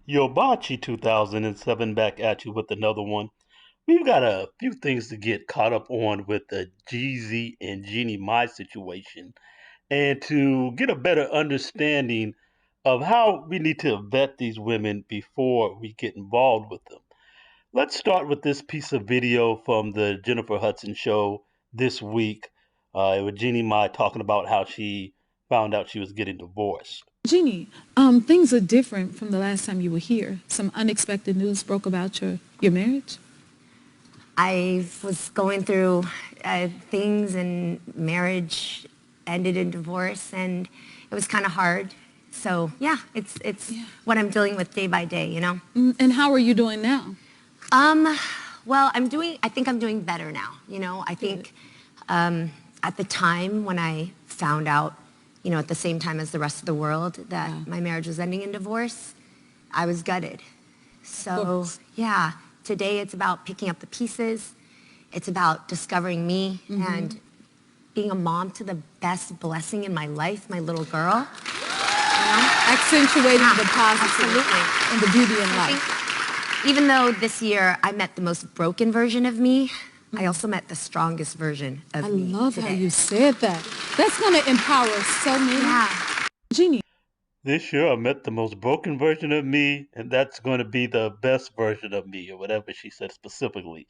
Yobachi 2007 back at you with another one. We've got a few things to get caught up on with the Jeezy and Jeannie Mai situation and to get a better understanding of how we need to vet these women before we get involved with them. Let's start with this piece of video from the Jennifer Hudson show this week with Jeannie Mai talking about how she found out she was getting divorced. Jeannie, things are different from the last time you were here. Some unexpected news broke about your marriage. I was going through things, and marriage ended in divorce, and it was kind of hard. So yeah, it's what I'm dealing with day by day, you know. And how are you doing now? Well, I think I'm doing better now. You know, I think at the time when I found out, you know, at the same time as the rest of the world, that my marriage was ending in divorce, I was gutted. So yeah, today it's about picking up the pieces. It's about discovering me and being a mom to the best blessing in my life, my little girl. You know? Accentuating the positive Absolutely. and the beauty in I life. think even though this year I met the most broken version of me, I also met the strongest version of me. I love today. how you said that. That's going to empower so many. Yeah. Jeannie. This year I met the most broken version of me, and that's going to be the best version of me, or whatever she said specifically.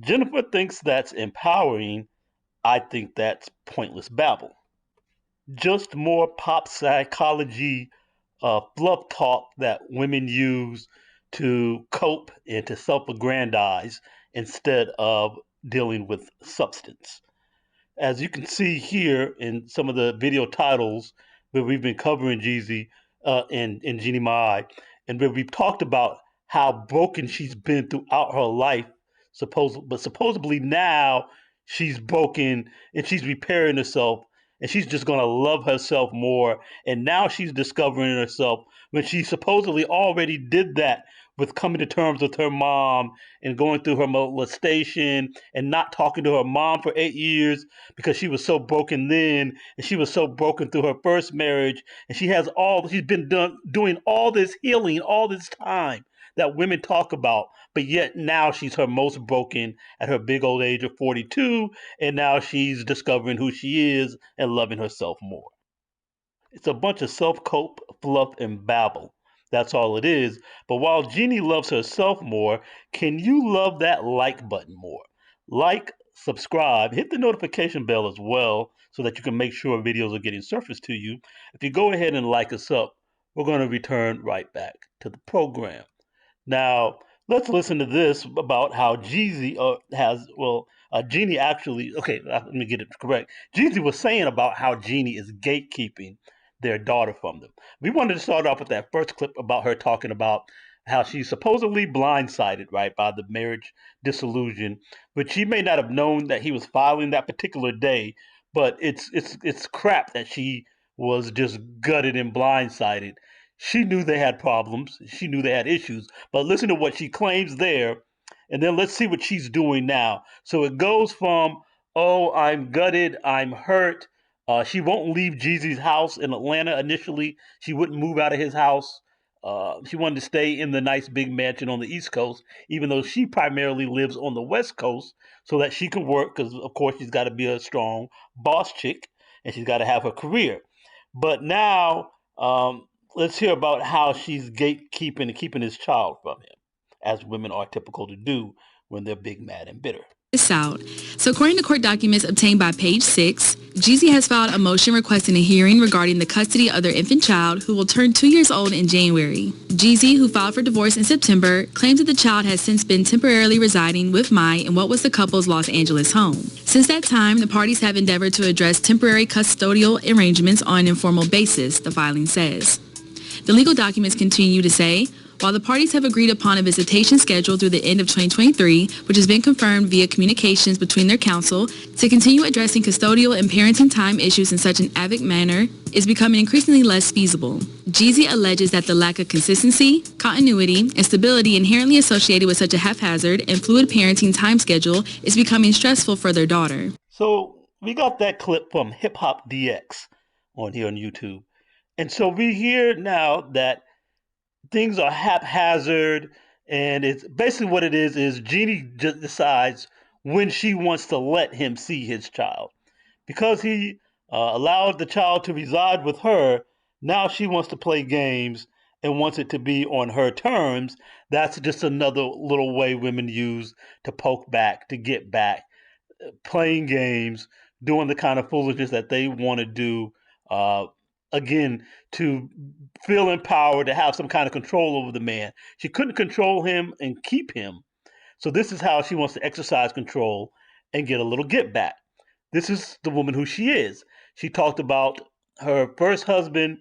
Jennifer thinks that's empowering. I think that's pointless babble. Just more pop psychology fluff talk that women use to cope and to self aggrandize instead of dealing with substance. As you can see here in some of the video titles where we've been covering Jeezy and Jeannie Mai, and where we've talked about how broken she's been throughout her life, but supposedly now she's broken and she's repairing herself and she's just going to love herself more. And now she's discovering herself when she supposedly already did that with coming to terms with her mom and going through her molestation and not talking to her mom for 8 years because she was so broken then, and she was so broken through her first marriage, and she's been doing all this healing all this time that women talk about, but yet now she's her most broken at her big old age of 42, and now she's discovering who she is and loving herself more. It's a bunch of self-cope, fluff, and babble. That's all it is. But while Jeannie loves herself more, can you love that like button more? Like, subscribe, hit the notification bell as well so that you can make sure videos are getting surfaced to you. If you go ahead and like us up, we're going to return right back to the program. Now, let's listen to this about how Jeezy Jeannie actually, okay, let me get it correct. Jeezy was saying about how Jeannie is gatekeeping their daughter from them. We wanted to start off with that first clip about her talking about how she's supposedly blindsided, right, by the marriage disillusion, but she may not have known that he was filing that particular day, but it's crap that she was just gutted and blindsided. She knew they had problems. She knew they had issues. But listen to what she claims there, and then let's see what she's doing now. So it goes from, oh, I'm gutted, I'm hurt. She won't leave Jeezy's house in Atlanta initially. She wouldn't move out of his house. She wanted to stay in the nice big mansion on the East Coast, even though she primarily lives on the West Coast, so that she can work, because, of course, she's got to be a strong boss chick, and she's got to have her career. But now, let's hear about how she's gatekeeping and keeping his child from him, as women are typical to do when they're big, mad, and bitter. This out. So according to court documents obtained by Page 6, Jeezy has filed a motion requesting a hearing regarding the custody of their infant child who will turn 2 years old in January. Jeezy, who filed for divorce in September, claims that the child has since been temporarily residing with Mai in what was the couple's Los Angeles home. Since that time, the parties have endeavored to address temporary custodial arrangements on an informal basis, the filing says. The legal documents continue to say, while the parties have agreed upon a visitation schedule through the end of 2023, which has been confirmed via communications between their counsel, to continue addressing custodial and parenting time issues in such an avid manner is becoming increasingly less feasible. Jeezy alleges that the lack of consistency, continuity, and stability inherently associated with such a haphazard and fluid parenting time schedule is becoming stressful for their daughter. So we got that clip from Hip Hop DX on here on YouTube. And so we hear now that things are haphazard, and it's basically what it is Jeannie just decides when she wants to let him see his child. Because he allowed the child to reside with her, now she wants to play games and wants it to be on her terms. That's just another little way women use to poke back, to get back, playing games, doing the kind of foolishness that they want to do. Uh, again, to feel empowered, to have some kind of control over the man. She couldn't control him and keep him. So this is how she wants to exercise control and get a little get back. This is the woman who she is. She talked about her first husband.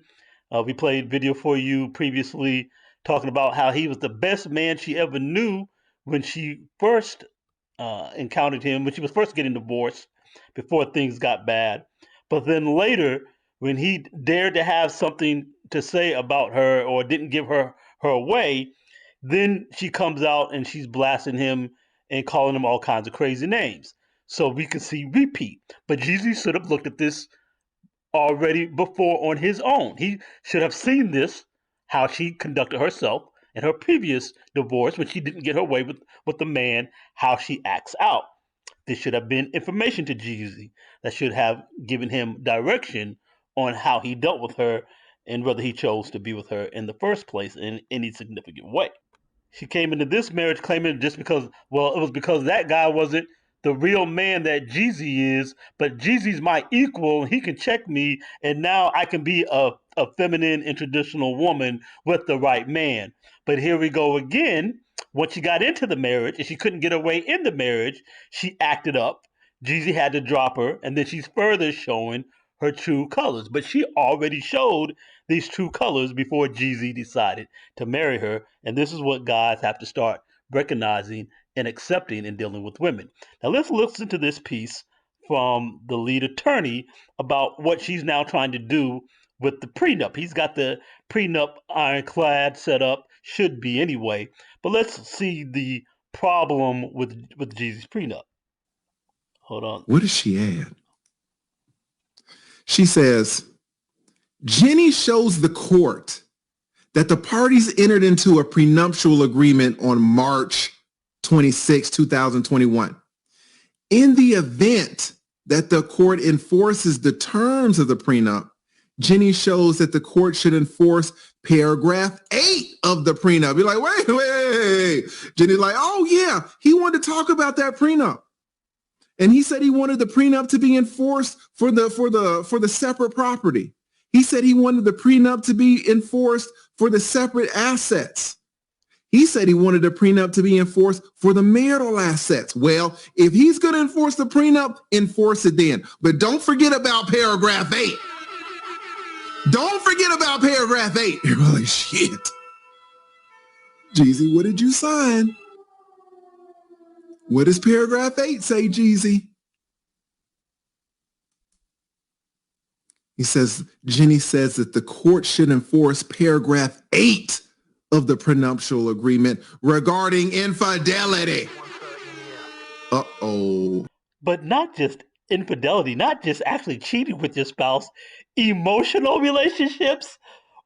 We played video for you previously talking about how he was the best man she ever knew when she first encountered him, when she was first getting divorced, before things got bad. But then later, when he dared to have something to say about her or didn't give her way, then she comes out and she's blasting him and calling him all kinds of crazy names. So we can see repeat. But Jeezy should have looked at this already before on his own. He should have seen this, how she conducted herself in her previous divorce when she didn't get her way with the man, how she acts out. This should have been information to Jeezy that should have given him direction on how he dealt with her and whether he chose to be with her in the first place in any significant way. She came into this marriage claiming just because, well, it was because that guy wasn't the real man that Jeezy is, but Jeezy's my equal. He can check me, and now I can be a feminine and traditional woman with the right man. But here we go again. Once she got into the marriage and she couldn't get her way in the marriage, she acted up. Jeezy had to drop her, and then she's further showing her true colors. But she already showed these true colors before Jeezy decided to marry her. And this is what guys have to start recognizing and accepting in dealing with women. Now let's listen to this piece from the lead attorney about what she's now trying to do with the prenup. He's got the prenup ironclad set up, should be anyway. But let's see the problem with Jeezy's prenup. Hold on. What does she add? She says, Jenny shows the court that the parties entered into a prenuptial agreement on March 26, 2021. In the event that the court enforces the terms of the prenup, Jenny shows that the court should enforce paragraph 8 of the prenup. You're like, wait. Jenny's like, oh yeah, he wanted to talk about that prenup. And he said he wanted the prenup to be enforced for the separate property. He said he wanted the prenup to be enforced for the separate assets. He said he wanted the prenup to be enforced for the marital assets. Well, if he's going to enforce the prenup, enforce it then. But don't forget about paragraph 8. Don't forget about paragraph 8. You're like, shit. Jeezy, what did you sign? What does paragraph 8 say, Jeezy? He says, Jenny says that the court should enforce paragraph 8 of the prenuptial agreement regarding infidelity. Uh-oh. But not just infidelity, not just actually cheating with your spouse, emotional relationships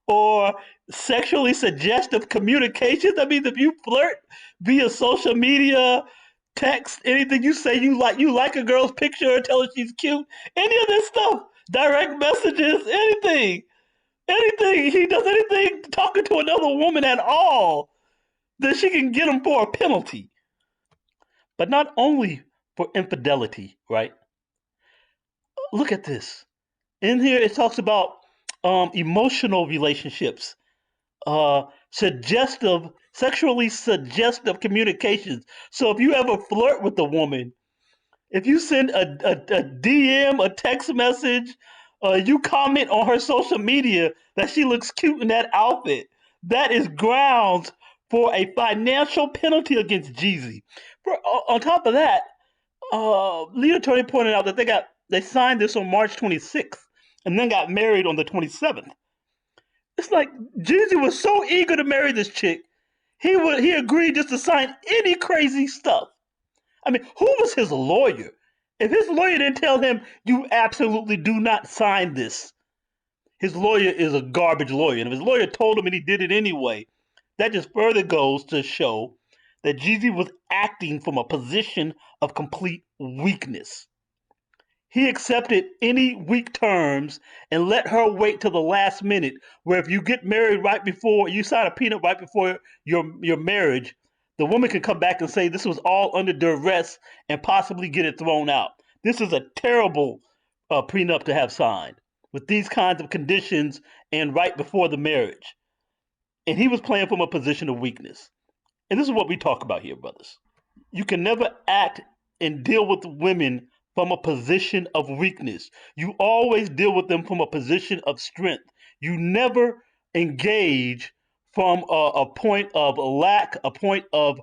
or sexually suggestive communications. I mean, if you flirt via social media, text, anything you say you like a girl's picture, tell her she's cute, any of this stuff, direct messages, anything, he does anything talking to another woman at all, then she can get him for a penalty. But not only for infidelity, right? Look at this. In here, it talks about emotional relationships, sexually suggestive communications. So if you ever flirt with a woman, if you send a DM, a text message, you comment on her social media that she looks cute in that outfit, that is grounds for a financial penalty against Jeezy. On top of that, lead attorney pointed out that they signed this on March 26th and then got married on the 27th. It's like Jeezy was so eager to marry this chick, he agreed just to sign any crazy stuff. I mean, who was his lawyer? If his lawyer didn't tell him you absolutely do not sign this, his lawyer is a garbage lawyer. And if his lawyer told him and he did it anyway, That just further goes to show that Jeezy was acting from a position of complete weakness. He accepted any weak terms and let her wait till the last minute. Where if you get married right before you sign a prenup right before your marriage, the woman can come back and say this was all under duress and possibly get it thrown out. This is a terrible prenup to have signed with these kinds of conditions and right before the marriage. And he was playing from a position of weakness. And this is what we talk about here, brothers. You can never act and deal with women from a position of weakness. You always deal with them from a position of strength. You never engage from a point of lack, a point of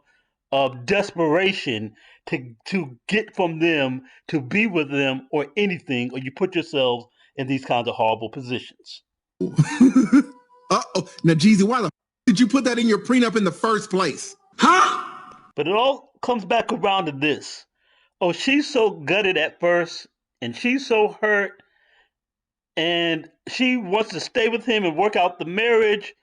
desperation to get from them, to be with them, or anything, or you put yourselves in these kinds of horrible positions. Uh-oh. Now, Jeezy, why the did you put that in your prenup in the first place? Huh? But it all comes back around to this. Oh, she's so gutted at first, and she's so hurt, and she wants to stay with him and work out the marriage,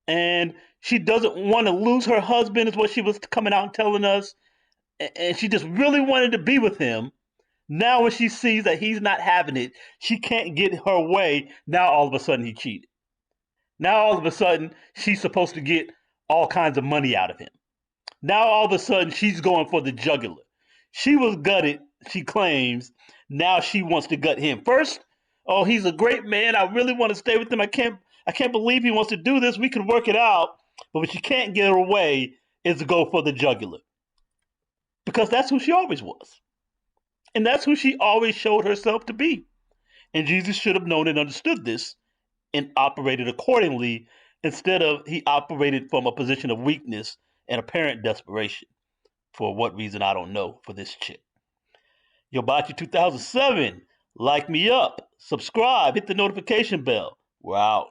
and she doesn't want to lose her husband, is what she was coming out and telling us. And she just really wanted to be with him. Now, when she sees that he's not having it, she can't get her way. Now, all of a sudden, he cheated. Now, all of a sudden, she's supposed to get all kinds of money out of him. Now all of a sudden she's going for the jugular. She was gutted, she claims. Now she wants to gut him. First, oh, he's a great man. I really want to stay with him. I can't believe he wants to do this. We can work it out. But what she can't get her way is to go for the jugular. Because that's who she always was. And that's who she always showed herself to be. And Jesus should have known and understood this and operated accordingly, instead of he operated from a position of weakness and apparent desperation. For what reason, I don't know, for this chick. Yo, Bachi 2007, like me up, subscribe, hit the notification bell. We're out.